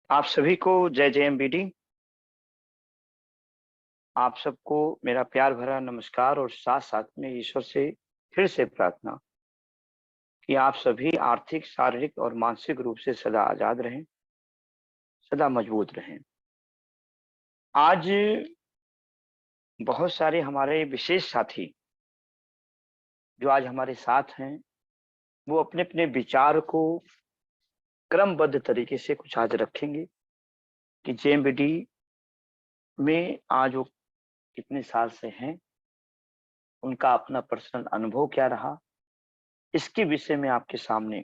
आप सभी को जय जय एमबीडी। आप सबको मेरा प्यार भरा नमस्कार और साथ साथ में ईश्वर से फिर से प्रार्थना कि आप सभी आर्थिक, शारीरिक और मानसिक रूप से सदा आजाद रहें, सदा मजबूत रहें। आज बहुत सारे हमारे विशेष साथी जो आज हमारे साथ हैं, वो अपने अपने विचार को क्रमबद्ध तरीके से कुछ आज रखेंगे कि जेएमबीडी में आज वो कितने साल से हैं, उनका अपना पर्सनल अनुभव क्या रहा, इसके विषय में आपके सामने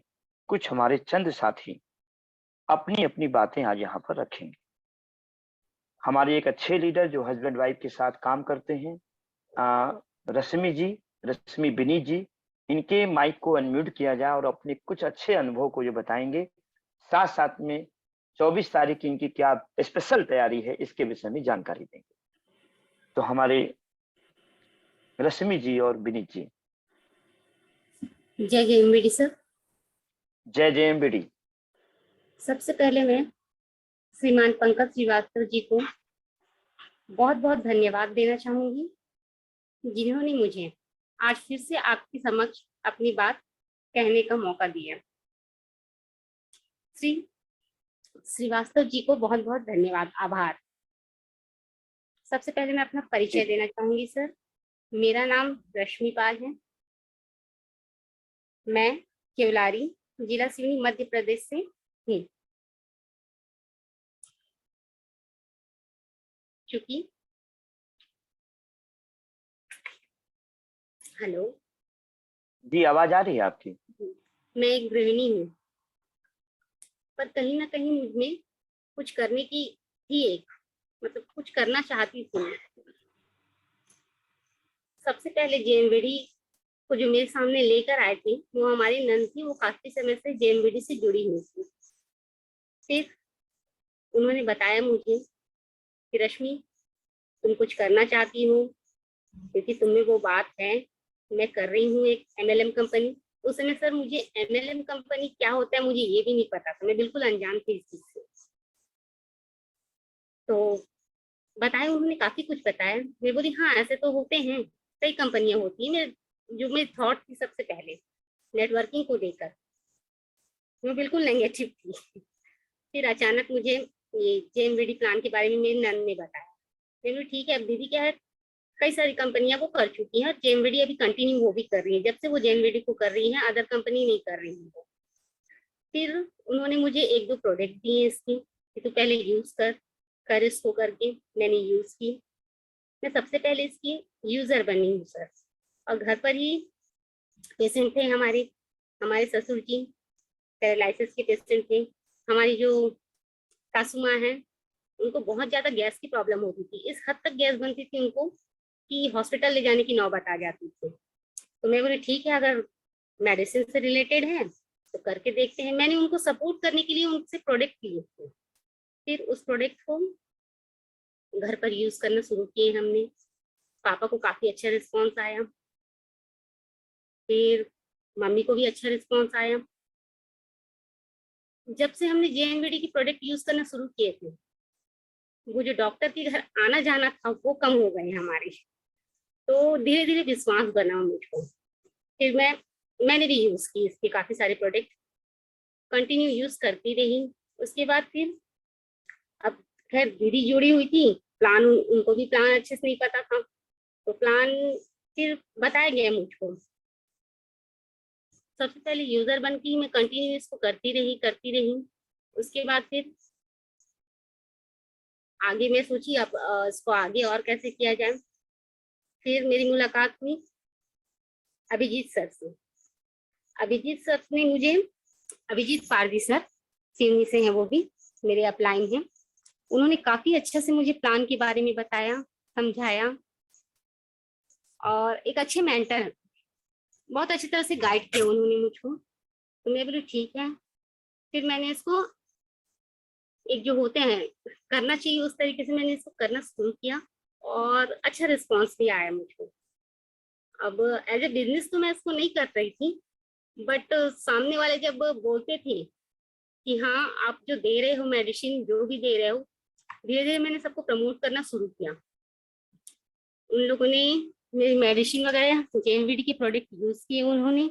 कुछ हमारे चंद साथी अपनी अपनी बातें आज यहाँ पर रखेंगे। हमारे एक अच्छे लीडर जो हस्बैंड वाइफ के साथ काम करते हैं, रश्मि जी, रश्मि विनीत जी, इनके माइक को अनम्यूट किया जाए और अपने कुछ अच्छे अनुभव को ये बताएंगे। साथ साथ में 24 तारीख की इनकी क्या स्पेशल तैयारी है इसके विषय में जानकारी देंगे। तो हमारे रश्मि जी और विनीत जी। जय जय एमबीडी सर। जय जय एमबीडी। सबसे पहले मैं श्रीमान पंकज श्रीवास्तव जी को बहुत बहुत धन्यवाद देना चाहूंगी, जिन्होंने मुझे आज फिर से आपके समक्ष अपनी बात कहने का मौका दिया। श्री श्रीवास्तव जी को बहुत बहुत धन्यवाद, आभार। सबसे पहले मैं अपना परिचय देना चाहूंगी सर। मेरा नाम रश्मि पाल है। मैं केवलारी, जिला सिवनी, मध्य प्रदेश से हूँ। चूंकि हेलो जी, आवाज आ रही है आपकी? मैं एक गृहिणी हूँ, पर कहीं ना कहीं मुझमें कुछ करने की थी, मतलब कुछ करना चाहती थी। सबसे पहले जेएमबीडी को जो मेरे सामने लेकर आए थे वो हमारी नंद थी। वो काफी समय से जेएमबीडी से जुड़ी हुई थी। फिर उन्होंने बताया मुझे कि रश्मि, तुम कुछ करना चाहती हो, क्योंकि तुम्हें वो बात है। मैं कर रही हूँ एक एमएलएम कंपनी। उस समय सर मुझे एमएलएम कंपनी क्या होता है मुझे ये भी नहीं पता था, मैं बिल्कुल अनजान थी इस चीज से। तो बताया, उन्होंने काफी कुछ बताया। मैं बोली हाँ ऐसे तो होते हैं, कई कंपनियां होती हैं। मैं जो मैं थॉट थी सबसे पहले नेटवर्किंग को लेकर, मैं बिल्कुल नेगेटिव थी। फिर अचानक मुझे ये जेएमबीडी प्लान के बारे में मेरी नंद ने बताया। मैं बोली ठीक है, अब दीदी क्या है, कई सारी कंपनियां वो कर चुकी हैं, जेएमबीडी अभी कंटिन्यू वो भी कर रही है। जब से वो जेएमबीडी को कर रही है, अदर कंपनी नहीं कर रही है। फिर उन्होंने मुझे एक दो प्रोडक्ट दिए इसकी कि तू पहले यूज कर इसको करके। मैंने यूज की। मैं सबसे पहले इसकी यूजर बनी हूँ सर। और घर पर ही पेशेंट थे हमारे हमारे ससुर जी, पैरालिसिस के पेशेंट थे। हमारी जो सासू माँ है, उनको बहुत ज्यादा गैस की प्रॉब्लम होती थी। इस हद तक गैस बनती थी उनको कि हॉस्पिटल ले जाने की नौबत आ जाती थी। तो मैं बोली ठीक है, अगर मेडिसिन से रिलेटेड है तो करके देखते हैं। मैंने उनको सपोर्ट करने के लिए उनसे प्रोडक्ट लिए थे। फिर उस प्रोडक्ट को घर पर यूज करना शुरू किए हमने। पापा को काफी अच्छा रिस्पॉन्स आया, फिर मम्मी को भी अच्छा रिस्पॉन्स आया। जब से हमने जेएनबीडी की प्रोडक्ट यूज करना शुरू किए थे, वो जो डॉक्टर के घर आना जाना था वो कम हो गए हमारे। तो धीरे धीरे विश्वास बना मुझको। फिर मैंने भी यूज की इसके काफी सारे प्रोडक्ट, कंटिन्यू यूज करती रही। उसके बाद फिर अब खैर दीदी जुड़ी हुई थी, प्लान उनको भी प्लान अच्छे से नहीं पता था, तो प्लान फिर बताया गया मुझको। सबसे पहले यूजर बन के ही मैं कंटिन्यू इसको करती रही। उसके बाद फिर आगे मैं सोची अब इसको आगे और कैसे किया जाए। फिर मेरी मुलाकात हुई अभिजीत सर से। अभिजीत सर ने मुझे, अभिजीत पारदी सर, सिवनी से हैं वो भी, मेरे अपलाइन हैं। उन्होंने काफी अच्छे से मुझे प्लान के बारे में बताया, समझाया, और एक अच्छे मेंटर, बहुत अच्छी तरह से गाइड किया उन्होंने मुझको। तो मैं बोली ठीक है। फिर मैंने इसको एक जो होते हैं करना चाहिए उस तरीके से मैंने इसको करना शुरू किया, और अच्छा रिस्पॉन्स भी आया मुझको। अब एज ए बिजनेस तो मैं इसको नहीं कर रही थी, बट सामने वाले जब बोलते थे कि हाँ आप जो दे रहे हो मेडिसिन, जो भी दे रहे हो, धीरे धीरे मैंने सबको प्रमोट करना शुरू किया। उन लोगों ने मेरी मेडिसिन वगैरह जेएमवीडी के प्रोडक्ट यूज किए उन्होंने।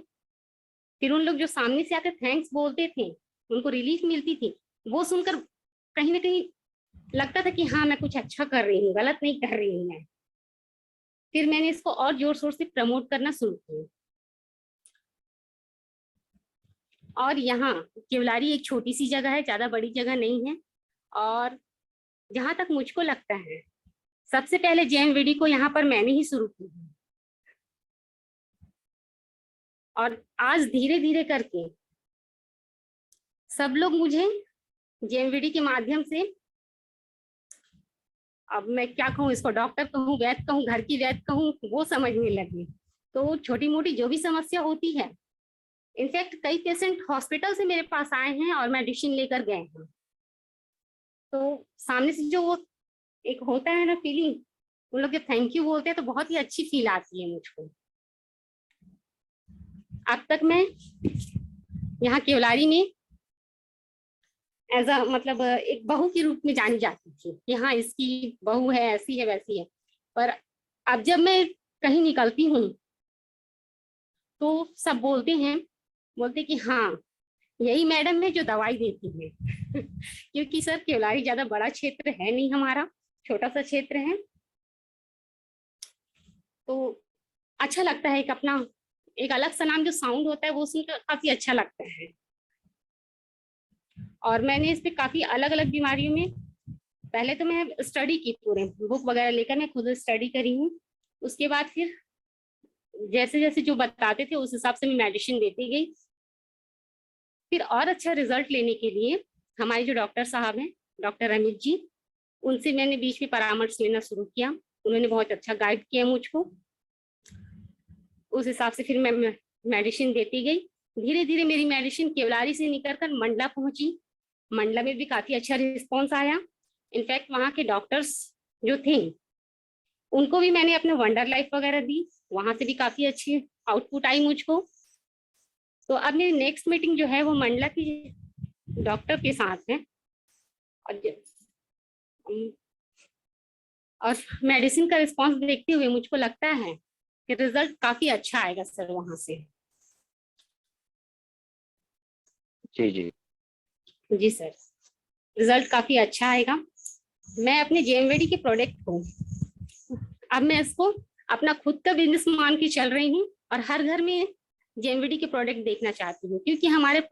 फिर उन लोग जो सामने से आकर थैंक्स बोलते थे, उनको रिलीफ मिलती थी, वो सुनकर कहीं ना कहीं लगता था कि हाँ मैं कुछ अच्छा कर रही हूँ, गलत नहीं कर रही हूँ मैं। फिर मैंने इसको और जोर शोर से प्रमोट करना शुरू किया। और यहाँ केवलारी एक छोटी सी जगह है, ज्यादा बड़ी जगह नहीं है। और जहां तक मुझको लगता है, सबसे पहले जेएमवीडी को यहाँ पर मैंने ही शुरू की है। और आज धीरे धीरे करके सब लोग मुझे जेएमवीडी के माध्यम से, अब मैं क्या कहूँ इसको, डॉक्टर कहूँ, वैद्य कहूँ, घर की वैद्य कहूँ, वो समझने लगी। तो छोटी मोटी जो भी समस्या होती है, इनफैक्ट कई पेशेंट हॉस्पिटल से मेरे पास आए हैं और मेडिसिन लेकर गए हैं। तो सामने से जो वो एक होता है ना फीलिंग, उन लोग जब थैंक यू बोलते हैं तो बहुत ही अच्छी फील आती है मुझको। अब तक मैं यहाँ केवलारी में एज अ मतलब एक बहू के रूप में जानी जाती थी कि हाँ इसकी बहू है, ऐसी है वैसी है। पर अब जब मैं कहीं निकलती हूँ तो सब बोलते कि हाँ यही मैडम है जो दवाई देती है। क्योंकि सर केवलारी ज्यादा बड़ा क्षेत्र है नहीं, हमारा छोटा सा क्षेत्र है। तो अच्छा लगता है, एक अपना एक अलग सा नाम जो साउंड होता है वो सुनकर काफी अच्छा लगता है। और मैंने इस पे काफी अलग अलग बीमारियों में, पहले तो मैं स्टडी की, पूरे बुक वगैरह लेकर मैं खुद स्टडी करी हूँ। उसके बाद फिर जैसे जैसे जो बताते थे उस हिसाब से मैं मेडिसिन देती गई। फिर और अच्छा रिजल्ट लेने के लिए हमारे जो डॉक्टर साहब हैं, डॉक्टर अमित जी, उनसे मैंने बीच में परामर्श लेना शुरू किया। उन्होंने बहुत अच्छा गाइड किया मुझको। उस हिसाब से फिर मैं मेडिसिन देती गई। धीरे धीरे मेरी मेडिसिन केवलारी से निकलकर मंडला पहुंची। मंडला में भी काफी अच्छा रिस्पॉन्स आया। इनफैक्ट वहाँ के डॉक्टर्स जो थे उनको भी मैंने अपने वंडर लाइफ वगैरह दी, वहां से भी काफी अच्छी आउटपुट आई मुझको। तो अब मेरी नेक्स्ट मीटिंग जो है वो मंडला की डॉक्टर के साथ है। और मेडिसिन का रिस्पॉन्स देखते हुए मुझको लगता है कि रिजल्ट काफी अच्छा आएगा सर वहां से। जी जी जी सर, रिजल्ट काफी अच्छा आएगा। मैं अपने जेएमवीडी के प्रोडक्ट को, अब मैं इसको अपना खुद का बिजनेस मान के चल रही हूँ और हर घर में जेएमवीडी के प्रोडक्ट देखना चाहती हूँ। क्योंकि हमारे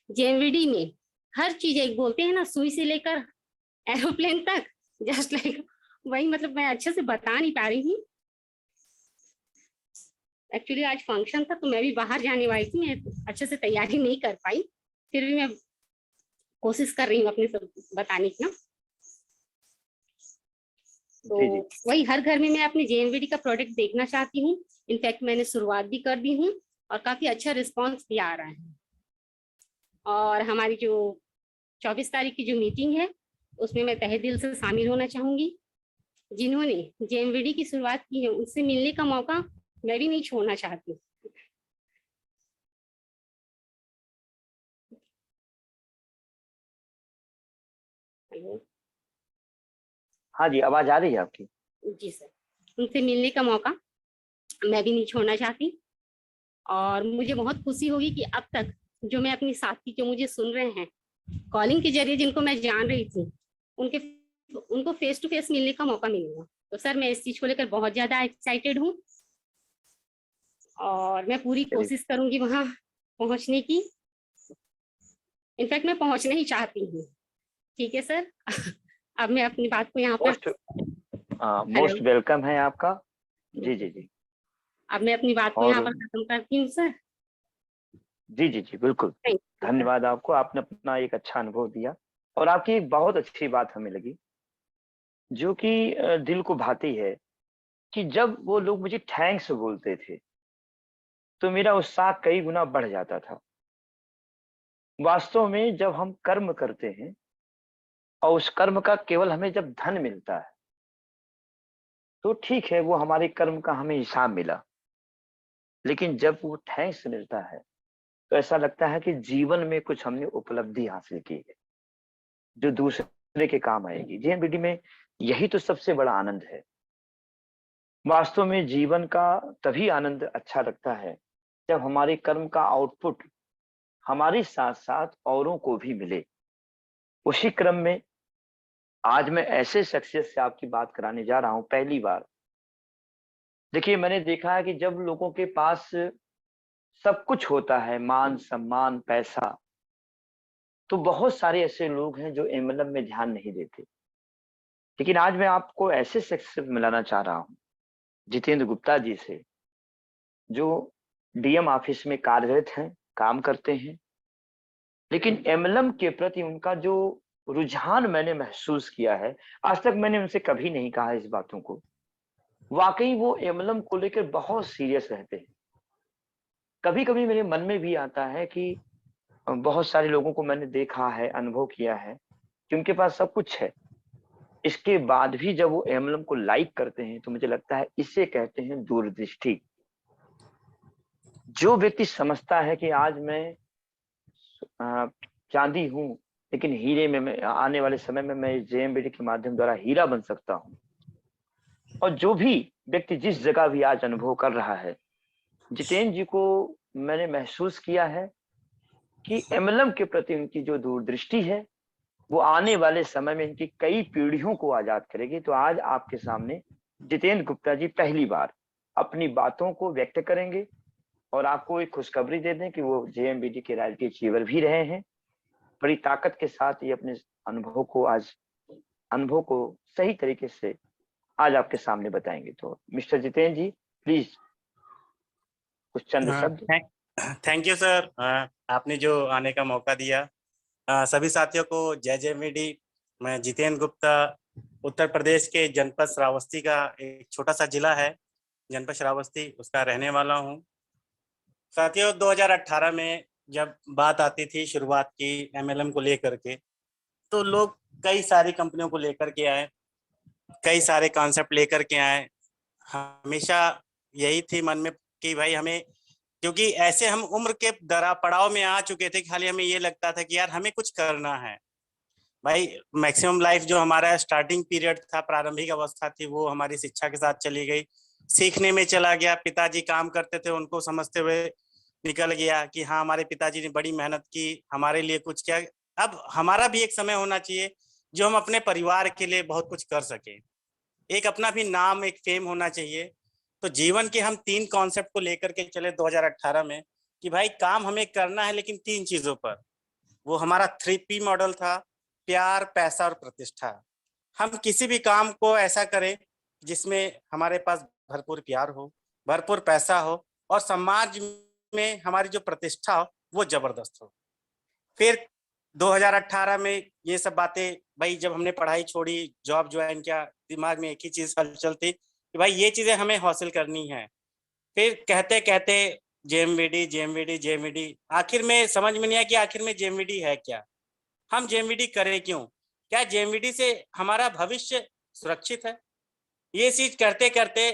जेएमवीडी में हर चीज, एक बोलते हैं ना सुई से लेकर एरोप्लेन तक, जस्ट लाइक वही, मतलब मैं अच्छे से बता नहीं पा रही हूँ। एक्चुअली आज फंक्शन था तो मैं भी बाहर जाने वाली थी, मैं अच्छे से तैयारी नहीं कर पाई। फिर भी मैं कोशिश कर रही हूँ अपने सब बताने की ना। तो जी जी वही हर घर में मैं अपने जेएमवीडी का प्रोडक्ट देखना चाहती हूँ। इनफैक्ट मैंने शुरुआत भी कर दी हूँ और काफी अच्छा रिस्पॉन्स भी आ रहा है। और हमारी जो 24 तारीख की जो मीटिंग है उसमें मैं तहे दिल से शामिल होना चाहूंगी। जिन्होंने जेएमवीडी की शुरुआत की है उससे मिलने का मौका मैं भी नहीं छोड़ना चाहती। हेलो। हाँ जी, आवाज आ रही है आपकी? जी सर, उनसे मिलने का मौका मैं भी नहीं छोड़ना चाहती। और मुझे बहुत खुशी होगी कि अब तक जो मैं अपनी साथी जो मुझे सुन रहे हैं, कॉलिंग के जरिए जिनको मैं जान रही थी, उनके उनको फेस टू फेस मिलने का मौका मिलेगा। तो सर मैं इस चीज को लेकर बहुत ज्यादा एक्साइटेड हूँ और मैं पूरी चलिए, कोशिश करूंगी वहां पहुंचने की। इनफैक्ट मैं पहुंचना ही चाहती हूँ। ठीक है सर। अब मैं अपनी बात को यहाँ पर, मोस्ट हेलो, मोस्ट वेलकम है आपका। जी ठीक है। जी जी। अब मैं अपनी बात को यहाँ और पर खत्म करती हूँ सर। जी जी जी, बिल्कुल। Thank you sir. धन्यवाद आपको, आपने अपना एक अच्छा अनुभव दिया। और आपकी एक बहुत अच्छी बात हमें लगी, जो कि दिल को भाती है, कि जब वो लोग मुझे थैंक्स बोलते थे तो मेरा उत्साह कई गुना बढ़ जाता था। वास्तव में जब हम कर्म करते हैं और उस कर्म का केवल हमें जब धन मिलता है तो ठीक है, वो हमारे कर्म का हमें हिसाब मिला। लेकिन जब वो थैंक्स मिलता है तो ऐसा लगता है कि जीवन में कुछ हमने उपलब्धि हासिल की है जो दूसरे के काम आएगी। जेएनबीडी में यही तो सबसे बड़ा आनंद है। वास्तव में जीवन का तभी आनंद अच्छा लगता है जब हमारे कर्म का आउटपुट हमारे साथ साथ औरों को भी मिले। उसी क्रम में आज मैं ऐसे शख्सियत से आपकी बात कराने जा रहा हूं पहली बार। देखिए, मैंने देखा है कि जब लोगों के पास सब कुछ होता है, मान सम्मान पैसा, तो बहुत सारे ऐसे लोग हैं जो एमएलएम में ध्यान नहीं देते। लेकिन आज मैं आपको ऐसे शख्स से मिलाना चाह रहा हूं, जितेंद्र गुप्ता जी से, जो डीएम ऑफिस में कार्यरत हैं, काम करते हैं, लेकिन एमएलएम के प्रति उनका जो रुझान मैंने महसूस किया है, आज तक मैंने उनसे कभी नहीं कहा इस बातों को। वाकई वो एमएलएम को लेकर बहुत सीरियस रहते हैं। कभी कभी मेरे मन में भी आता है कि बहुत सारे लोगों को मैंने देखा है, अनुभव किया है कि उनके पास सब कुछ है, इसके बाद भी जब वो एमएलएम को लाइक करते हैं तो मुझे लगता है इसे कहते हैं दूरदृष्टि। जो व्यक्ति समझता है कि आज मैं चांदी हूं, लेकिन हीरे में मैं आने वाले समय में मैं जेएमबीडी के माध्यम द्वारा हीरा बन सकता हूं, और जो भी व्यक्ति जिस जगह भी आज अनुभव कर रहा है, जितेंद्र जी को मैंने महसूस किया है कि एमएलएम के प्रति उनकी जो दूरदृष्टि है वो आने वाले समय में इनकी कई पीढ़ियों को आजाद करेगी। तो आज आपके सामने जितेंद्र गुप्ता जी पहली बार अपनी बातों को व्यक्त करेंगे और आपको एक खुशखबरी दे दें कि वो जेएमबीडी के रॉयल्टी अचीवर भी रहे हैं। बड़ी ताकत के साथ ये अपने अनुभव को सही तरीके से आज आपके सामने बताएंगे। तो मिस्टर जितेंद्र जी, प्लीज कुछ चंद शब्द। थैंक यू सर, आपने जो आने का मौका दिया। सभी साथियों को जय जेएमबीडी। मैं जितेंद्र गुप्ता, उत्तर प्रदेश के जनपद श्रावस्ती का एक छोटा सा जिला है जनपद श्रावस्ती, उसका रहने वाला हूँ। साथियों, 2018 में जब बात आती थी शुरुआत की एमएलएम को लेकर के, तो लोग कई सारी कंपनियों को लेकर के आए, कई सारे कॉन्सेप्ट लेकर के आए। हमेशा यही थी मन में कि भाई हमें, क्योंकि ऐसे हम उम्र के पड़ाव में आ चुके थे कि खाली हमें ये लगता था कि यार हमें कुछ करना है। भाई मैक्सिमम लाइफ जो हमारा स्टार्टिंग पीरियड था, प्रारंभिक अवस्था थी, वो हमारी शिक्षा के साथ चली गई, सीखने में चला गया। पिताजी काम करते थे, उनको समझते हुए निकल गया कि हाँ हमारे पिताजी ने बड़ी मेहनत की, हमारे लिए कुछ किया। अब हमारा भी एक समय होना चाहिए जो हम अपने परिवार के लिए बहुत कुछ कर सके, एक अपना भी नाम, एक फेम होना चाहिए। तो जीवन के हम 3 कॉन्सेप्ट को लेकर के चले 2018 में कि भाई काम हमें करना है, लेकिन 3 चीजों पर। वो हमारा 3P मॉडल था, प्यार, पैसा और प्रतिष्ठा। हम किसी भी काम को ऐसा करें जिसमें हमारे पास भरपूर प्यार हो, भरपूर पैसा हो और समाज में हमारी जो प्रतिष्ठा हो वो जबरदस्त हो। फिर 2018 में ये सब बातें, भाई जब हमने पढ़ाई छोड़ी, जॉब ज्वाइन किया, दिमाग में एक ही चीज हलचल थी कि भाई ये चीजें हमें हासिल करनी है। फिर कहते कहते जेएमबीडी जेएमबीडी जेएमबीडी, आखिर में समझ में नहीं आया कि आखिर में जेएमबीडी है क्या, हम जेएमबीडी करें क्यों, क्या जेएमबीडी से हमारा भविष्य सुरक्षित है। ये चीज करते करते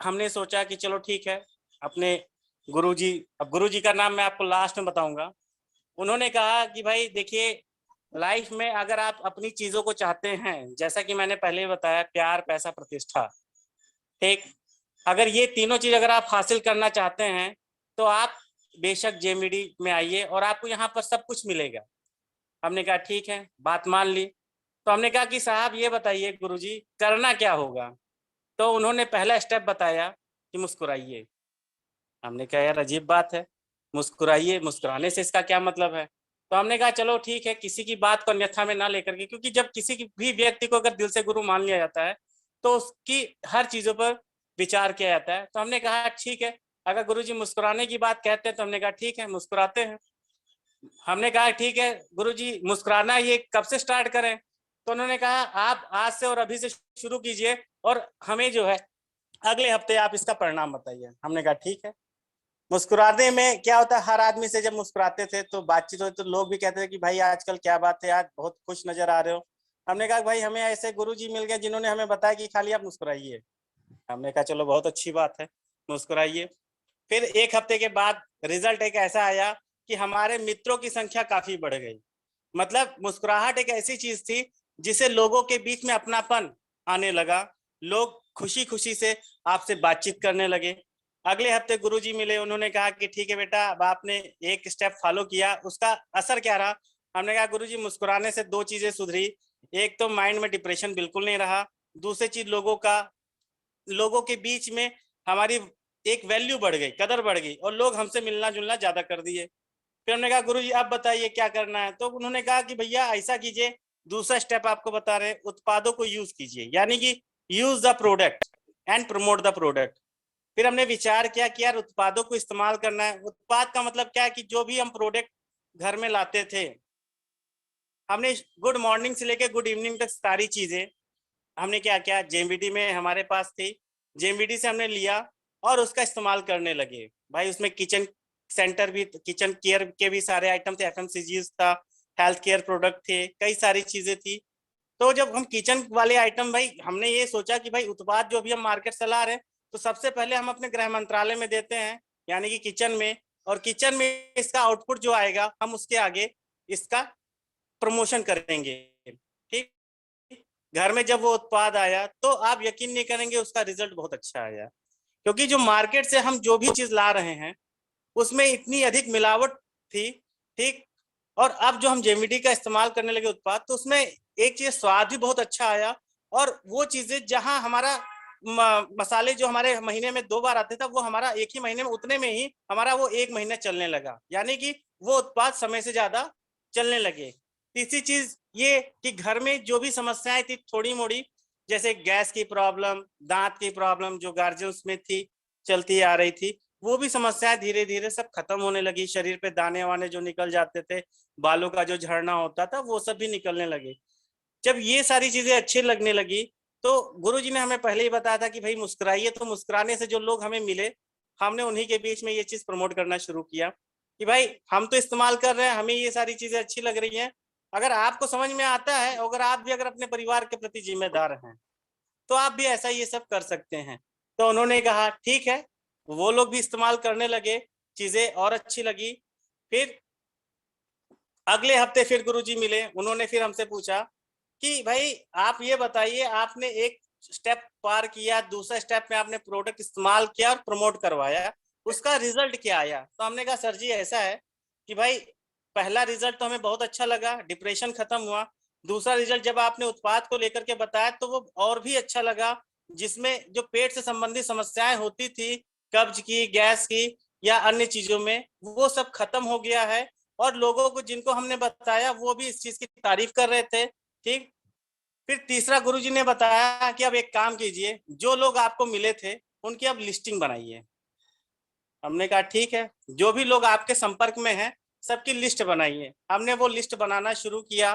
हमने सोचा कि चलो ठीक है, अपने गुरुजी, अब गुरुजी का नाम मैं आपको लास्ट में बताऊंगा, उन्होंने कहा कि भाई देखिए, लाइफ में अगर आप अपनी चीजों को चाहते हैं, जैसा कि मैंने पहले बताया, प्यार, पैसा, प्रतिष्ठा, ठीक, अगर ये तीनों चीज अगर आप हासिल करना चाहते हैं तो आप बेशक जेएमबीडी में आइए और आपको यहाँ पर सब कुछ मिलेगा। हमने कहा ठीक है, बात मान ली। तो हमने कहा कि साहब ये बताइए गुरुजी करना क्या होगा। तो उन्होंने पहला स्टेप बताया कि मुस्कुराइए। हमने कहा यार अजीब बात है, मुस्कुराइए, मुस्कुराने से इसका क्या मतलब है। तो हमने कहा चलो ठीक है, किसी की बात को अन्यथा में ना लेकर के, क्योंकि जब किसी भी व्यक्ति को अगर दिल से गुरु मान लिया जाता है तो उसकी हर चीजों पर विचार किया जाता है। तो हमने कहा ठीक है, अगर गुरुजी मुस्कुराने की बात कहते हैं तो हमने कहा ठीक है, मुस्कुराते हैं। हमने कहा ठीक है गुरुजी, मुस्कुराना ये कब से स्टार्ट करें। तो उन्होंने कहा आप आज से और अभी से शुरू कीजिए और हमें जो है अगले हफ्ते आप इसका परिणाम बताइए। हमने कहा ठीक है। मुस्कुराने में क्या होता है, हर आदमी से जब मुस्कुराते थे तो बातचीत होती तो लोग भी कहते थे कि भाई आजकल क्या बात है, आज बहुत खुश नजर आ रहे हो। हमने कहा भाई हमें ऐसे गुरुजी मिल गए जिन्होंने हमें बताया कि खाली आप मुस्कुराइए। हमने कहा चलो बहुत अच्छी बात है, मुस्कुराइए। फिर 1 हफ्ते के बाद रिजल्ट एक ऐसा आया कि हमारे मित्रों की संख्या काफी बढ़ गई। मतलब मुस्कुराहट एक ऐसी चीज थी जिसे लोगों के बीच में अपनापन आने लगा। लोग खुशी खुशी से आपसे बातचीत करने लगे। अगले हफ्ते गुरुजी मिले, उन्होंने कहा कि ठीक है बेटा, अब आपने एक स्टेप फॉलो किया, उसका असर क्या रहा? हमने कहा गुरुजी मुस्कुराने से 2 चीजें सुधरी। एक तो माइंड में डिप्रेशन बिल्कुल नहीं रहा, दूसरी चीज लोगों के बीच में हमारी एक वैल्यू बढ़ गई, कदर बढ़ गई, और लोग हमसे मिलना जुलना ज्यादा कर दिए। फिर हमने कहा गुरुजी आप बताइए क्या करना है? तो उन्होंने कहा कि भैया ऐसा कीजिए, दूसरा स्टेप आपको बता रहे हैं, उत्पादों को यूज कीजिए, यानी कि use the product and promote the product. फिर हमने विचार किया कि यार उत्पादों को इस्तेमाल करना है। उत्पाद का मतलब क्या है कि जो भी हम प्रोडक्ट घर में लाते थे, हमने गुड मॉर्निंग से लेकर गुड इवनिंग तक सारी चीजें हमने क्या किया, जेएमबीडी में हमारे पास थी, जेएमबीडी से हमने लिया और उसका इस्तेमाल करने लगे। भाई उसमें किचन सेंटर भी, किचन केयर के भी सारे आइटम थे, एफएमसीजी था, हेल्थ केयर प्रोडक्ट थे, कई सारी चीजें थी। तो जब हम किचन वाले आइटम, भाई हमने ये सोचा कि भाई उत्पाद जो भी हम मार्केट से ला रहे हैं, तो सबसे पहले हम अपने गृह मंत्रालय में देते हैं, यानी कि किचन में, और किचन में इसका आउटपुट जो आएगा हम उसके आगे इसका प्रमोशन करेंगे। ठीक, घर में जब वो उत्पाद आया तो आप यकीन नहीं करेंगे उसका रिजल्ट बहुत अच्छा आया, क्योंकि जो मार्केट से हम जो भी चीज ला रहे हैं उसमें इतनी अधिक मिलावट थी। ठीक, और अब जो हम जेएमबीडी का इस्तेमाल करने लगे उत्पाद, तो उसमें एक चीज स्वाद भी बहुत अच्छा आया, और वो चीजें जहां हमारा मसाले जो हमारे महीने में 2 बार आते था, वो हमारा एक ही महीने में, उतने में ही हमारा वो 1 महीना चलने लगा, यानी कि वो उत्पाद समय से ज्यादा चलने लगे। तीसरी चीज ये कि घर में जो भी समस्याएं थी थोड़ी मोड़ी, जैसे गैस की प्रॉब्लम, दांत की प्रॉब्लम जो गार्जियंस में थी, चलती आ रही थी, वो भी समस्याएं धीरे धीरे सब खत्म होने लगी। शरीर पे दाने वाने जो निकल जाते थे, बालों का जो झड़ना होता था, वो सब भी निकलने लगे। जब ये सारी चीजें अच्छी लगने लगी, तो गुरुजी ने हमें पहले ही बताया था कि भाई मुस्कुराइए, तो मुस्कुराने से जो लोग हमें मिले, हमने उन्हीं के बीच में ये चीज प्रमोट करना शुरू किया कि भाई हम तो इस्तेमाल कर रहे हैं, हमें ये सारी चीजें अच्छी लग रही हैं, अगर आपको समझ में आता है, अगर आप भी अगर अपने परिवार के प्रति जिम्मेदार हैं, तो आप भी ऐसा ये सब कर सकते हैं। तो उन्होंने कहा ठीक है, वो लोग भी इस्तेमाल करने लगे, चीजें और अच्छी लगी। फिर अगले हफ्ते फिर गुरुजी मिले, उन्होंने फिर हमसे पूछा कि भाई आप ये बताइए, आपने एक स्टेप पार किया, दूसरा स्टेप में आपने प्रोडक्ट इस्तेमाल किया और प्रमोट करवाया, उसका रिजल्ट क्या आया? तो हमने कहा सर जी ऐसा है कि भाई पहला रिजल्ट तो हमें बहुत अच्छा लगा, डिप्रेशन खत्म हुआ। दूसरा रिजल्ट जब आपने उत्पाद को लेकर के बताया तो वो और भी अच्छा लगा, जिसमें जो पेट से संबंधित समस्याएं होती थी, कब्ज की, गैस की या अन्य चीजों में, वो सब खत्म हो गया है, और लोगों को जिनको हमने बताया वो भी इस चीज की तारीफ कर रहे थे। ठीक, फिर तीसरा गुरुजी ने बताया कि अब एक काम कीजिए, जो लोग आपको मिले थे उनकी अब लिस्टिंग बनाइए। हमने कहा ठीक है, जो भी लोग आपके संपर्क में हैं सबकी लिस्ट बनाइए। हमने वो लिस्ट बनाना शुरू किया।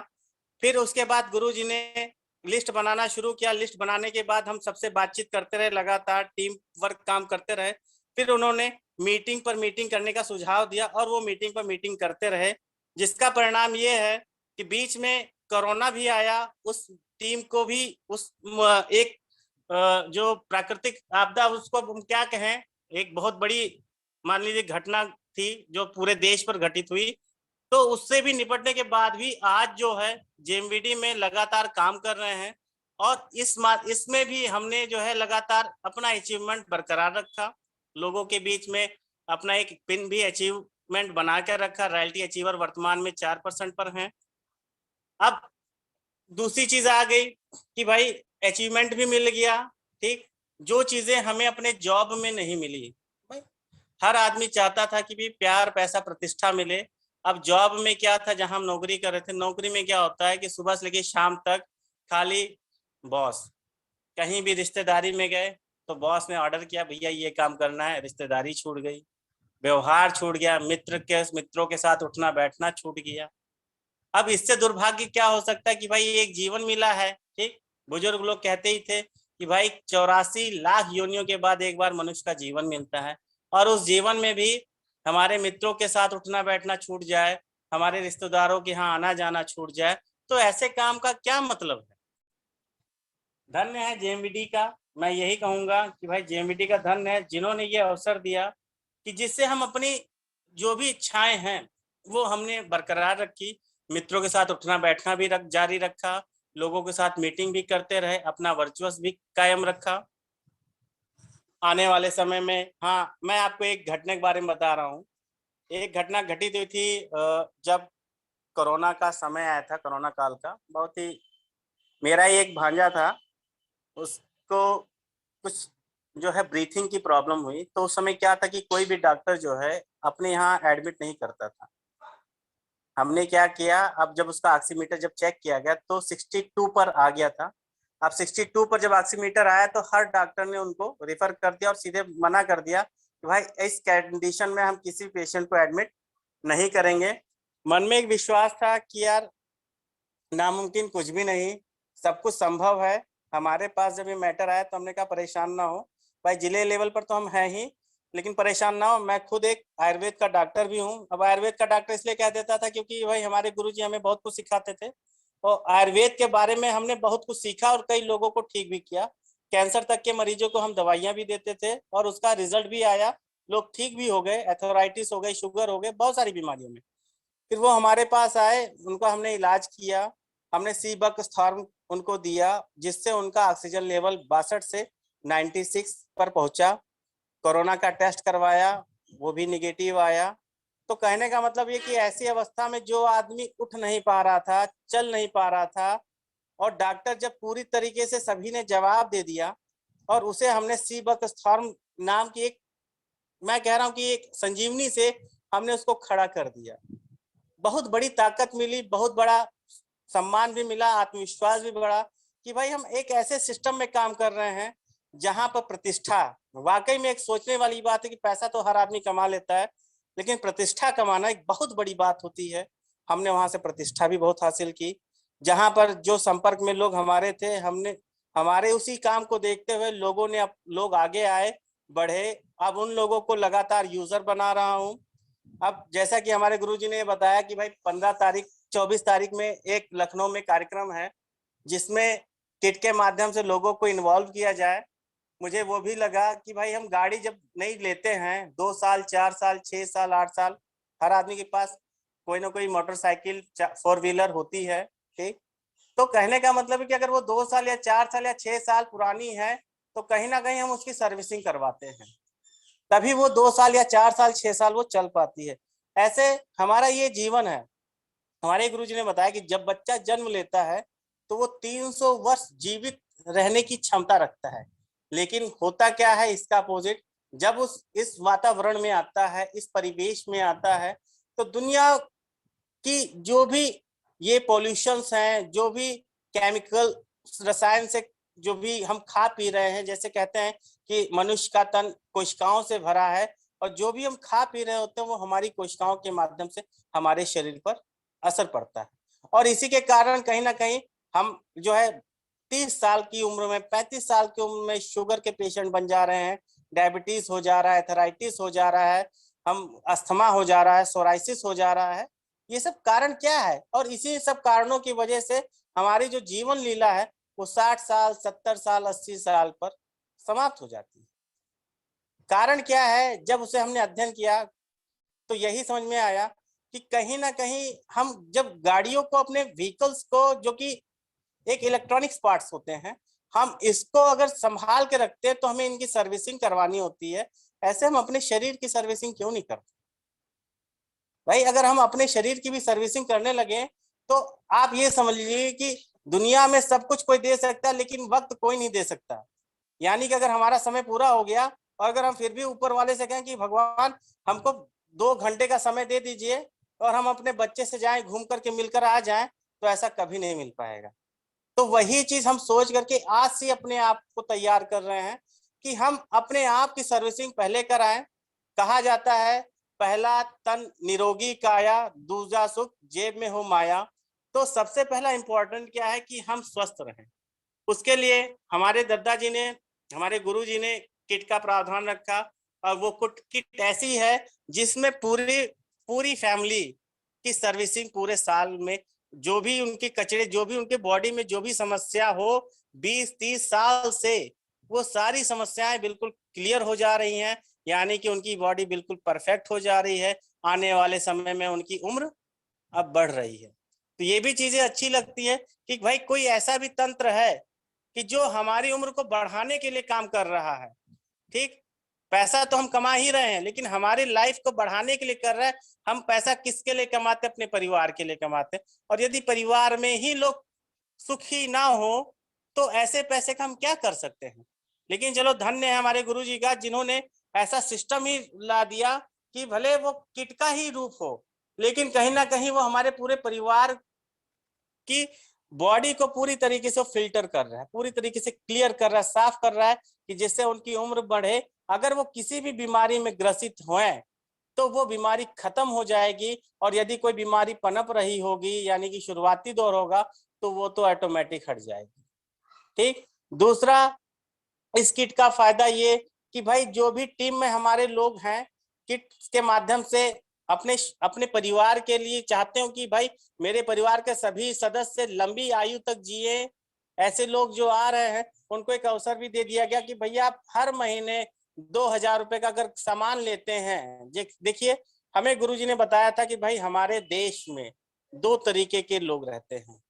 फिर उसके बाद गुरुजी ने लिस्ट बनाना शुरू किया। लिस्ट बनाने के बाद हम सबसे बातचीत करते रहे, लगातार टीम वर्क काम करते रहे। फिर उन्होंने मीटिंग पर मीटिंग करने का सुझाव दिया, और वो मीटिंग पर मीटिंग करते रहे, जिसका परिणाम ये है कि बीच में कोरोना भी आया। उस टीम को भी उस एक जो प्राकृतिक आपदा, उसको हम क्या कहें, एक बहुत बड़ी मान लीजिए घटना थी जो पूरे देश पर घटित हुई, तो उससे भी निपटने के बाद भी आज जो है जेएमबीडी में लगातार काम कर रहे हैं, और इसमें भी हमने जो है लगातार अपना अचीवमेंट बरकरार रखा, लोगों के बीच में अपना एक पिन भी अचीवमेंट बना कर रखा। रॉयल्टी अचीवर वर्तमान में 4% पर हैं। अब दूसरी चीज आ गई कि भाई अचीवमेंट भी मिल गया। ठीक, जो चीजें हमें अपने जॉब में नहीं मिली, भाई हर आदमी चाहता था कि भी प्यार, पैसा, प्रतिष्ठा मिले। अब जॉब में क्या था, जहां हम नौकरी कर रहे थे, नौकरी में क्या होता है कि सुबह से लेकर शाम तक खाली बॉस। कहीं भी रिश्तेदारी में गए तो बॉस ने ऑर्डर किया भैया ये काम करना है, रिश्तेदारी छूट गई, व्यवहार छूट गया, मित्रों के साथ उठना बैठना छूट गया। अब इससे दुर्भाग्य क्या हो सकता है कि भाई एक जीवन मिला है। ठीक, बुजुर्ग लोग कहते ही थे कि भाई 84 लाख योनियों के बाद एक बार मनुष्य का जीवन मिलता है, और उस जीवन में भी हमारे मित्रों के साथ उठना बैठना छूट जाए, हमारे रिश्तेदारों के यहाँ आना जाना छूट जाए, तो ऐसे काम का क्या मतलब है? धन्य है जेएमबीडी का। मैं यही कहूंगा कि भाई जेएमबीडी का धन्य है, जिन्होंने ये अवसर दिया कि जिससे हम अपनी जो भी इच्छाएं हैं वो हमने बरकरार रखी। मित्रों के साथ उठना बैठना भी जारी रखा, लोगों के साथ मीटिंग भी करते रहे, अपना वर्चुअस भी कायम रखा। आने वाले समय में, हाँ, मैं आपको एक घटना के बारे में बता रहा हूँ। एक घटना घटित हुई थी जब कोरोना का समय आया था, कोरोना काल का। बहुत ही, मेरा ही एक भांजा था, उसको कुछ जो है ब्रीथिंग की प्रॉब्लम हुई। तो उस समय क्या था कि कोई भी डॉक्टर जो है अपने यहाँ एडमिट नहीं करता था। हमने क्या किया, अब जब उसका ऑक्सीमीटर जब चेक किया गया तो 62 पर आ गया था। अब 62 पर जब ऑक्सीमीटर आया तो हर डॉक्टर ने उनको रेफर कर दिया और सीधे मना कर दिया कि भाई इस कंडीशन में हम किसी पेशेंट को एडमिट नहीं करेंगे। मन में एक विश्वास था कि यार नामुमकिन कुछ भी नहीं, सब कुछ संभव है। हमारे पास जब ये मैटर आया तो हमने कहा परेशान ना हो भाई, जिले लेवल पर तो हम हैं ही, लेकिन परेशान ना हो। मैं खुद एक आयुर्वेद का डॉक्टर भी हूँ। अब आयुर्वेद का डॉक्टर इसलिए कह देता था क्योंकि भाई हमारे गुरुजी हमें बहुत कुछ सिखाते थे और आयुर्वेद के बारे में हमने बहुत कुछ सीखा और कई लोगों को ठीक भी किया। कैंसर तक के मरीजों को हम दवाइयां भी देते थे और उसका रिजल्ट भी आया, लोग ठीक भी हो गए, एथोराइटिस हो गई, शुगर हो गए, बहुत सारी बीमारियों में। फिर वो हमारे पास आए, उनका हमने इलाज किया, हमने सीबकस्थॉर्म उनको दिया जिससे उनका ऑक्सीजन लेवल 62 से 96 पर पहुंचा। कोरोना का टेस्ट करवाया, वो भी निगेटिव आया। तो कहने का मतलब ये कि ऐसी अवस्था में जो आदमी उठ नहीं पा रहा था, चल नहीं पा रहा था, और डॉक्टर जब पूरी तरीके से सभी ने जवाब दे दिया और उसे हमने सीबकस्थॉर्म नाम की एक, मैं कह रहा हूँ कि एक संजीवनी से हमने उसको खड़ा कर दिया। बहुत बड़ी ताकत मिली, बहुत बड़ा सम्मान भी मिला, आत्मविश्वास भी बढ़ा कि भाई हम एक ऐसे सिस्टम में काम कर रहे हैं जहां पर प्रतिष्ठा, वाकई में एक सोचने वाली बात है कि पैसा तो हर आदमी कमा लेता है, लेकिन प्रतिष्ठा कमाना एक बहुत बड़ी बात होती है। हमने वहां से प्रतिष्ठा भी बहुत हासिल की। जहां पर जो संपर्क में लोग हमारे थे, हमने हमारे उसी काम को देखते हुए लोगों ने, लोग आगे आए, बढ़े। अब उन लोगों को लगातार यूजर बना रहा हूँ। अब जैसा कि हमारे गुरुजी ने बताया कि भाई 15 तारीख 24 तारीख में एक लखनऊ में कार्यक्रम है जिसमें किट के माध्यम से लोगों को इन्वॉल्व किया जाए। मुझे वो भी लगा कि भाई हम गाड़ी जब नहीं लेते हैं, 2 साल 4 साल 6 साल 8 साल, हर आदमी के पास कोई ना कोई मोटरसाइकिल 4 व्हीलर होती है, ठीक। तो कहने का मतलब है कि अगर वो 2 साल या 4 साल या 6 साल पुरानी है तो कहीं ना कहीं हम उसकी सर्विसिंग करवाते हैं, तभी वो 2 साल या 4 साल 6 साल वो चल पाती है। ऐसे हमारा ये जीवन है। हमारे गुरुजी ने बताया कि जब बच्चा जन्म लेता है तो वो 300 वर्ष जीवित रहने की क्षमता रखता है, लेकिन होता क्या है इसका अपोजिट। जब उस इस वातावरण में आता है, इस परिवेश में आता है, तो दुनिया की जो भी ये पॉल्यूशंस हैं, जो भी केमिकल रसायन से जो भी हम खा पी रहे हैं, जैसे कहते हैं कि मनुष्य का तन कोशिकाओं से भरा है, और जो भी हम खा पी रहे होते हैं वो हमारी कोशिकाओं के माध्यम से हमारे शरीर पर असर पड़ता है। और इसी के कारण कहीं ना कहीं हम जो है 30 साल की उम्र में, 35 साल की उम्र में शुगर के पेशेंट बन जा रहे हैं, डायबिटीज हो जा रहा है, एथराइटिस हो जा रहा है, हम अस्थमा हो जा रहा है, सोराइसिस हो जा रहा है। ये सब कारण क्या है? और इसी सब कारणों की वजह से हमारी जो जीवन लीला है वो 60 साल 70 साल 80 साल पर समाप्त हो जाती है। कारण क्या है? जब उसे हमने अध्ययन किया तो यही समझ में आया कि कहीं ना कहीं हम जब गाड़ियों को, अपने व्हीकल्स को, जो कि एक इलेक्ट्रॉनिक्स पार्ट्स होते हैं, हम इसको अगर संभाल के रखते हैं तो हमें इनकी सर्विसिंग करवानी होती है। ऐसे हम अपने शरीर की सर्विसिंग क्यों नहीं करते भाई? अगर हम अपने शरीर की भी सर्विसिंग करने लगे तो आप ये समझ लीजिए कि दुनिया में सब कुछ कोई दे सकता है लेकिन वक्त कोई नहीं दे सकता। यानी कि अगर हमारा समय पूरा हो गया और अगर हम फिर भी ऊपर वाले से कहें कि भगवान हमको 2 घंटे का समय दे दीजिए और हम अपने बच्चे से जाएं, घूम करके मिलकर आ जाएं, तो ऐसा कभी नहीं मिल पाएगा। तो वही चीज हम सोच करके आज से अपने आप को तैयार कर रहे हैं कि हम अपने आप की सर्विसिंग पहले कराएं। कहा जाता है पहला तन निरोगी काया, दूसरा सुख जेब में हो माया। तो सबसे पहला इंपॉर्टेंट क्या है कि हम स्वस्थ रहें। उसके लिए हमारे दादाजी ने, हमारे गुरुजी ने किट का प्रावधान रखा, और वो किट ऐसी है जिसमें पूरी पूरी फैमिली की सर्विसिंग पूरे साल में, जो भी उनके कचरे, जो भी उनके बॉडी में जो भी समस्या हो 20-30 साल से, वो सारी समस्याएं बिल्कुल क्लियर हो जा रही हैं। यानी कि उनकी बॉडी बिल्कुल परफेक्ट हो जा रही है, आने वाले समय में उनकी उम्र अब बढ़ रही है। तो ये भी चीजें अच्छी लगती है कि भाई कोई ऐसा भी तंत्र है कि जो हमारी उम्र को बढ़ाने के लिए काम कर रहा है। ठीक, पैसा तो हम कमा ही रहे हैं, लेकिन हमारी लाइफ को बढ़ाने के लिए कर रहा है। हम पैसा किसके लिए कमाते? अपने परिवार के लिए कमाते। और यदि परिवार में ही लोग सुखी ना हो तो ऐसे पैसे का हम क्या कर सकते हैं? लेकिन चलो, धन्य है हमारे गुरुजी का, जिन्होंने ऐसा सिस्टम ही ला दिया कि भले वो किट का ही रूप हो, लेकिन कहीं ना कहीं वो हमारे पूरे परिवार की बॉडी को पूरी तरीके से फिल्टर कर रहा है, पूरी तरीके से क्लियर कर रहा है, साफ कर रहा है, कि जिससे उनकी उम्र बढ़े। अगर वो किसी भी बीमारी में ग्रसित हुए तो वो बीमारी खत्म हो जाएगी, और यदि कोई बीमारी पनप रही होगी, यानी कि शुरुआती दौर होगा, तो वो तो ऑटोमेटिक हट जाएगी। ठीक। दूसरा, इस किट का फायदा ये कि भाई जो भी टीम में हमारे लोग हैं, किट के माध्यम से अपने अपने परिवार के लिए चाहते हो कि भाई मेरे परिवार के सभी सदस्य लंबी आयु तक जिए, ऐसे लोग जो आ रहे हैं उनको एक अवसर भी दे दिया गया कि भैया आप हर महीने 2,000 रुपए का अगर सामान लेते हैं। देखिए, हमें गुरुजी ने बताया था कि भाई हमारे देश में 2 तरीके के लोग रहते हैं,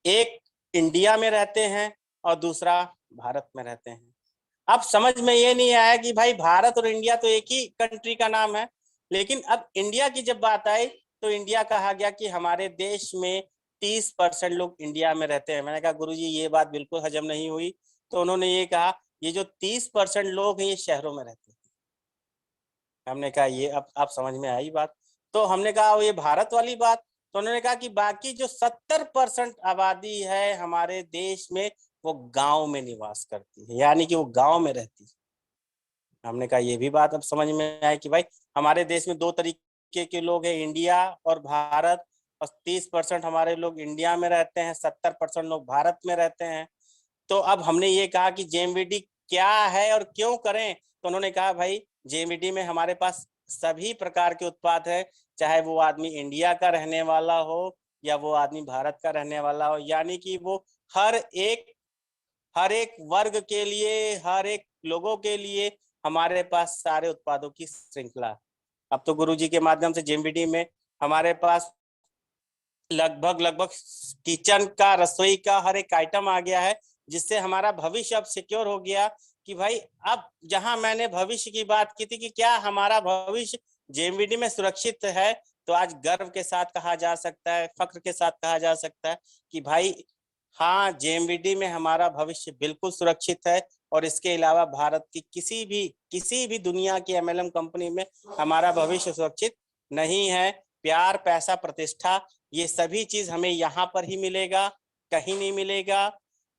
एक इंडिया में रहते हैं और दूसरा भारत में रहते हैं। अब समझ में ये नहीं आया कि भाई भारत और इंडिया तो एक ही कंट्री का नाम है, लेकिन अब इंडिया की जब बात आई तो इंडिया कहा गया कि हमारे देश में 30% लोग इंडिया में रहते हैं। मैंने कहा गुरुजी ये बात बिल्कुल हजम नहीं हुई। तो उन्होंने ये कहा ये जो 30% लोग हैं ये शहरों में रहते हैं। हमने कहा ये अब आप समझ में आई बात। तो हमने कहा ये भारत वाली बात। तो उन्होंने कहा कि बाकी जो 70% आबादी है हमारे देश में वो गांव में निवास करती है, यानी कि वो गांव में रहती है। हमने कहा ये भी बात अब समझ में आई कि भाई हमारे देश में 2 तरीके के लोग हैं, इंडिया और भारत। और 30% हमारे लोग इंडिया में रहते हैं, 70% लोग भारत में रहते हैं। तो अब हमने ये कहा कि जेएमवीडी क्या है और क्यों करें। तो उन्होंने कहा भाई जेएमवीडी में हमारे पास सभी प्रकार के उत्पाद है, चाहे वो आदमी इंडिया का रहने वाला हो या वो आदमी भारत का रहने वाला हो, यानी कि वो हर एक वर्ग के लिए, हर एक लोगों के लिए हमारे पास सारे उत्पादों की श्रृंखला। अब तो गुरुजी के माध्यम से जेएमवीडी में हमारे पास लगभग किचन का, रसोई का हर एक आइटम आ गया है, जिससे हमारा भविष्य अब सिक्योर हो गया कि भाई अब जहां मैंने भविष्य की बात की थी कि क्या हमारा भविष्य जेएमवीडी में सुरक्षित है, तो आज गर्व के साथ कहा जा सकता है, फख्र के साथ कहा जा सकता है कि भाई हाँ, जेएमवीडी में हमारा भविष्य बिल्कुल सुरक्षित है। और इसके अलावा भारत की किसी भी दुनिया की एमएलएम कंपनी में हमारा भविष्य सुरक्षित नहीं है। प्यार, पैसा, प्रतिष्ठा, ये सभी चीज हमें यहाँ पर ही मिलेगा, कहीं नहीं मिलेगा।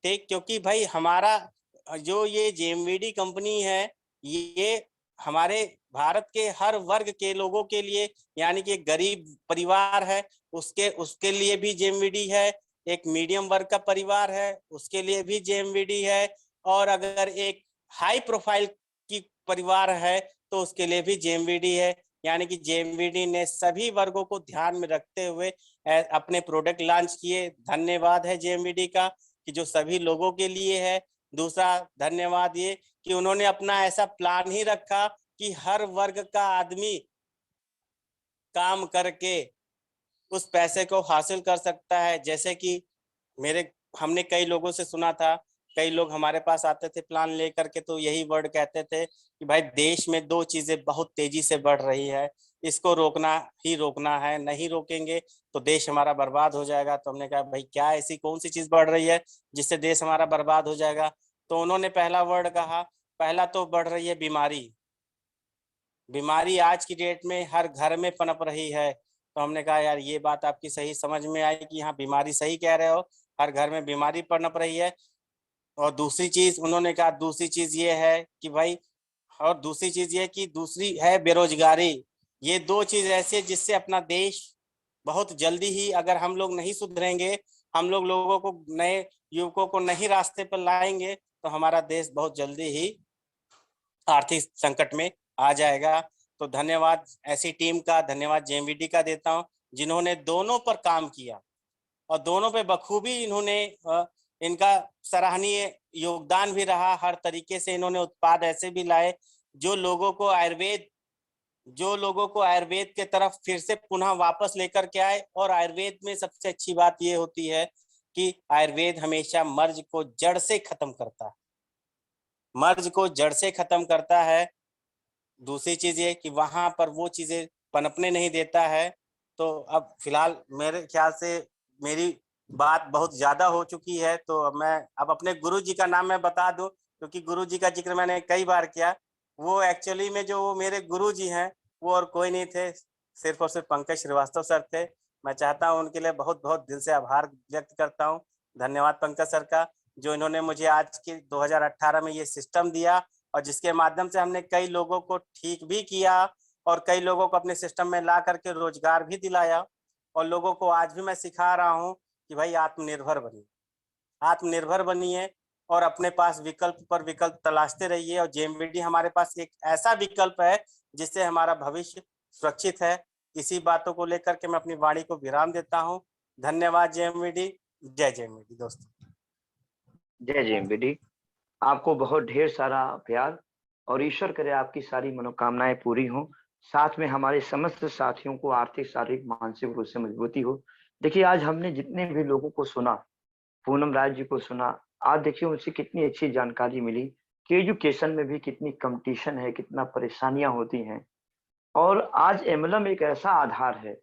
ठीक, क्योंकि भाई हमारा जो ये जेएमवीडी कंपनी है ये हमारे भारत के हर वर्ग के लोगों के लिए, यानी कि गरीब परिवार है उसके लिए भी जेएमवीडी है, एक मीडियम वर्ग का परिवार है उसके लिए भी जेएमवीडी है, और अगर एक हाई प्रोफाइल की परिवार है तो उसके लिए भी जेएमवीडी है। यानी कि जेएमवीडी ने सभी वर्गों को ध्यान में रखते हुए अपने प्रोडक्ट लॉन्च किए। धन्यवाद है जेएमवीडी का कि जो सभी लोगों के लिए है। दूसरा धन्यवाद ये कि उन्होंने अपना ऐसा प्लान ही रखा कि हर वर्ग का आदमी काम करके उस पैसे को हासिल कर सकता है। जैसे कि हमने कई लोगों से सुना था, कई लोग हमारे पास आते थे प्लान लेकर के, तो यही वर्ड कहते थे कि भाई देश में 2 चीजें बहुत तेजी से बढ़ रही है, इसको रोकना ही रोकना है, नहीं रोकेंगे तो देश हमारा बर्बाद हो जाएगा। तो हमने कहा भाई क्या ऐसी कौन सी चीज बढ़ रही है जिससे देश हमारा बर्बाद हो जाएगा। तो उन्होंने पहला वर्ड कहा, पहला तो बढ़ रही है बीमारी आज की डेट में हर घर में पनप रही है। तो हमने कहा यार ये बात आपकी सही समझ में आई कि हाँ बीमारी, सही कह रहे हो, हर घर में बीमारी पनप रही है। और दूसरी चीज उन्होंने कहा, दूसरी चीज ये है कि भाई, और दूसरी चीज ये कि दूसरी है बेरोजगारी। ये 2 चीज ऐसी है जिससे अपना देश बहुत जल्दी ही, अगर हम लोग नहीं सुधरेंगे, हम लोगों को, नए युवकों को नहीं रास्ते पर लाएंगे, तो हमारा देश बहुत जल्दी ही आर्थिक संकट में आ जाएगा। तो धन्यवाद ऐसी टीम का, धन्यवाद जेएमवीडी का देता हूं जिन्होंने दोनों पर काम किया और दोनों पे बखूबी इन्होंने इनका सराहनीय योगदान भी रहा। हर तरीके से इन्होंने उत्पाद ऐसे भी लाए जो लोगों को आयुर्वेद जो लोगों को आयुर्वेद के तरफ फिर से पुनः वापस लेकर के आए। और आयुर्वेद में सबसे अच्छी बात ये होती है कि आयुर्वेद हमेशा मर्ज को जड़ से खत्म करता है, मर्ज को जड़ से खत्म करता है। दूसरी चीज ये कि वहां पर वो चीजें पनपने नहीं देता है। तो अब फिलहाल मेरे ख्याल से मेरी बात बहुत ज्यादा हो चुकी है, तो मैं अब अपने गुरु जी का नाम मैं बता दूं, क्योंकि गुरु जी का जिक्र मैंने कई बार किया। वो एक्चुअली में जो मेरे गुरु जी हैं वो और कोई नहीं थे, सिर्फ और सिर्फ पंकज श्रीवास्तव सर थे। मैं चाहता हूं उनके लिए बहुत बहुत दिल से आभार व्यक्त करता हूं। धन्यवाद पंकज सर का, जो इन्होंने मुझे आज के 2018 में ये सिस्टम दिया और जिसके माध्यम से हमने कई लोगों को ठीक भी किया और कई लोगों को अपने सिस्टम में ला करके रोजगार भी दिलाया। और लोगों को आज भी मैं सिखा रहा हूँ कि भाई आत्मनिर्भर बनिए, आत्मनिर्भर बनिए और अपने पास विकल्प पर विकल्प तलाशते रहिए। और जेएमवीडी हमारे पास एक ऐसा विकल्प है जिससे हमारा भविष्य सुरक्षित है। इसी बातों को लेकर के मैं अपनी वाणी को विराम देता हूँ। धन्यवाद जेएमवीडी, जय जेएमवीडी दोस्तों। जय जेएमवीडी। आपको बहुत ढेर सारा प्यार और ईश्वर करे आपकी सारी मनोकामनाएं पूरी हों। साथ में हमारे समस्त साथियों को आर्थिक, शारीरिक, मानसिक रूप से मजबूती हो। देखिए, आज हमने जितने भी लोगों को सुना, पूनम राय जी को सुना, आज देखिए उनसे कितनी अच्छी जानकारी मिली कि एजुकेशन में भी कितनी कंपटीशन है, कितना परेशानियां होती हैं। और आज एमएलएम एक ऐसा आधार है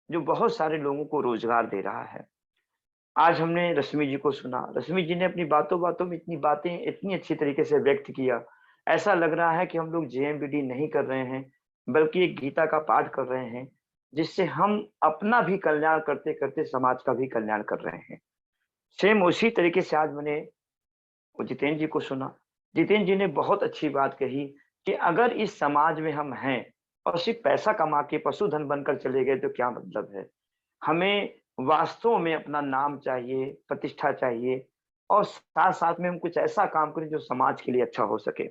जो बहुत सारे लोगों को रोजगार दे रहा है। आज हमने रश्मि जी को सुना, रश्मि जी ने अपनी बातों बातों में इतनी बातें इतनी अच्छी तरीके से व्यक्त किया, ऐसा लग रहा है कि हम लोग जेएमबीडी नहीं कर रहे हैं बल्कि एक गीता का पाठ कर रहे हैं, जिससे हम अपना भी कल्याण करते करते समाज का भी कल्याण कर रहे हैं। सेम उसी तरीके से आज मैंने जितेंद्र जी को सुना। जितेंद्र जी ने बहुत अच्छी बात कही कि अगर इस समाज में हम हैं और सिर्फ पैसा कमा के पशुधन बनकर चले गए तो क्या मतलब है। हमें वास्तव में अपना नाम चाहिए, प्रतिष्ठा चाहिए और साथ साथ में हम कुछ ऐसा काम करें जो समाज के लिए अच्छा हो सके।